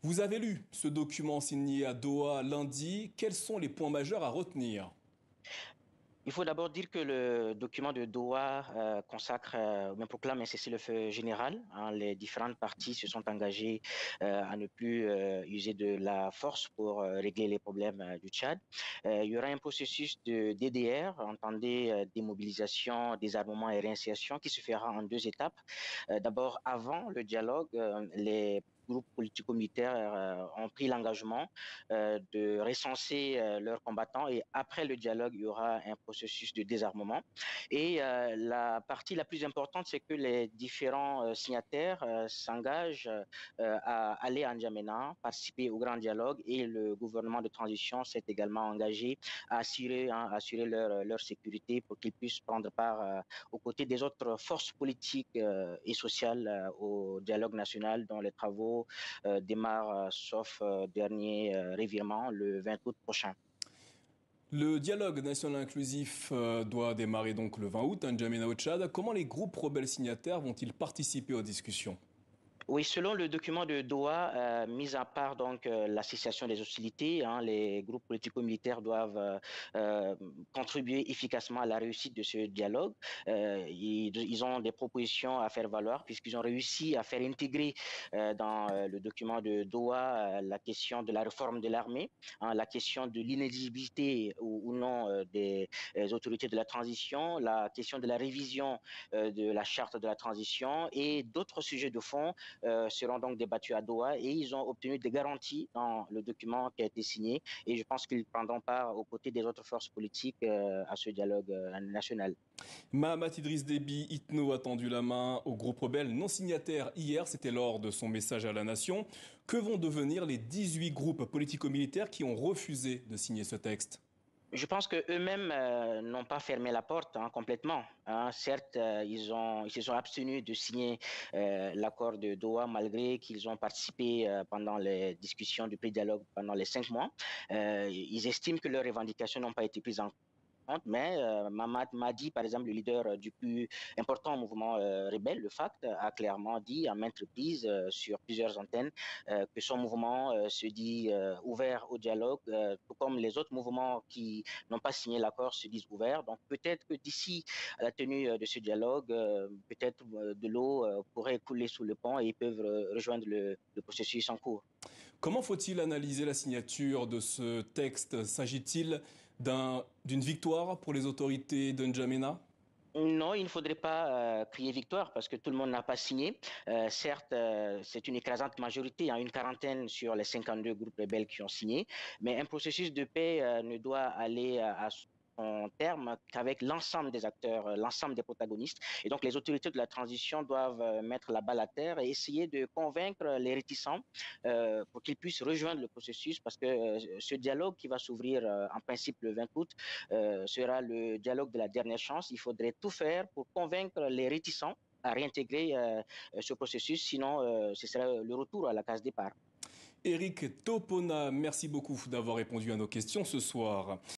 Vous avez lu ce document signé à Doha lundi. Quels sont les points majeurs à retenir? Il faut d'abord dire que le document de Doha consacre, bien proclame un cessez-le-feu général, hein. Les différentes parties se sont engagées à ne plus user de la force pour régler les problèmes du Tchad. Il y aura un processus de DDR, entendez démobilisation, désarmement et réinsertion, qui se fera en deux étapes. D'abord, avant le dialogue, les groupes politico-militaires ont pris l'engagement de recenser leurs combattants et après le dialogue, il y aura un processus de désarmement. Et la partie la plus importante, c'est que les différents signataires s'engagent à aller à N'Djamena, participer au grand dialogue et le gouvernement de transition s'est également engagé à assurer leur sécurité pour qu'ils puissent prendre part aux côtés des autres forces politiques et sociales au dialogue national dont les travaux démarrent sauf dernier revirement le 20 août prochain. Le dialogue national inclusif doit démarrer donc le 20 août à N'Djamena au Tchad. Comment les groupes rebelles signataires vont-ils participer aux discussions? Oui, selon le document de Doha, mis à part donc la cessation des hostilités, hein, les groupes politico-militaires doivent contribuer efficacement à la réussite de ce dialogue. Ils ont des propositions à faire valoir puisqu'ils ont réussi à faire intégrer dans le document de Doha la question de la réforme de l'armée, hein, la question de l'inéligibilité ou non des autorités de la transition, la question de la révision de la charte de la transition et d'autres sujets de fond seront donc débattus à Doha et ils ont obtenu des garanties dans le document qui a été signé et je pense qu'ils prendront part aux côtés des autres forces politiques à ce dialogue national. Mahamat Idriss Déby Itno a tendu la main au groupe rebelle non signataire hier, c'était lors de son message à la nation. Que vont devenir les 18 groupes politico-militaires qui ont refusé de signer ce texte? Je pense qu'eux-mêmes n'ont pas fermé la porte hein, complètement, hein. Certes, ils se sont abstenus de signer l'accord de Doha malgré qu'ils ont participé pendant les discussions du pré-dialogue pendant les 5 mois. Ils estiment que leurs revendications n'ont pas été prises en compte, mais Mamad Madi, par exemple, le leader du plus important mouvement rebelle, le FACT, a clairement dit à maintes reprises sur plusieurs antennes que son mouvement se dit ouvert au dialogue, tout comme les autres mouvements qui n'ont pas signé l'accord se disent ouverts. Donc peut-être que d'ici à la tenue de ce dialogue, peut-être de l'eau pourrait couler sous le pont et ils peuvent rejoindre le processus en cours. Comment faut-il analyser la signature de ce texte? S'agit-il d'une victoire pour les autorités de N'Djamena? Non, il ne faudrait pas crier victoire parce que tout le monde n'a pas signé. Certes, c'est une écrasante majorité, hein, une quarantaine sur les 52 groupes rebelles qui ont signé, mais un processus de paix ne doit aller à son terme qu'avec l'ensemble des acteurs, l'ensemble des protagonistes. Et donc, les autorités de la transition doivent mettre la balle à terre et essayer de convaincre les réticents pour qu'ils puissent rejoindre le processus parce que ce dialogue qui va s'ouvrir en principe le 20 août sera le dialogue de la dernière chance. Il faudrait tout faire pour convaincre les réticents à réintégrer ce processus, sinon ce sera le retour à la case départ. Eric Topona, merci beaucoup d'avoir répondu à nos questions ce soir.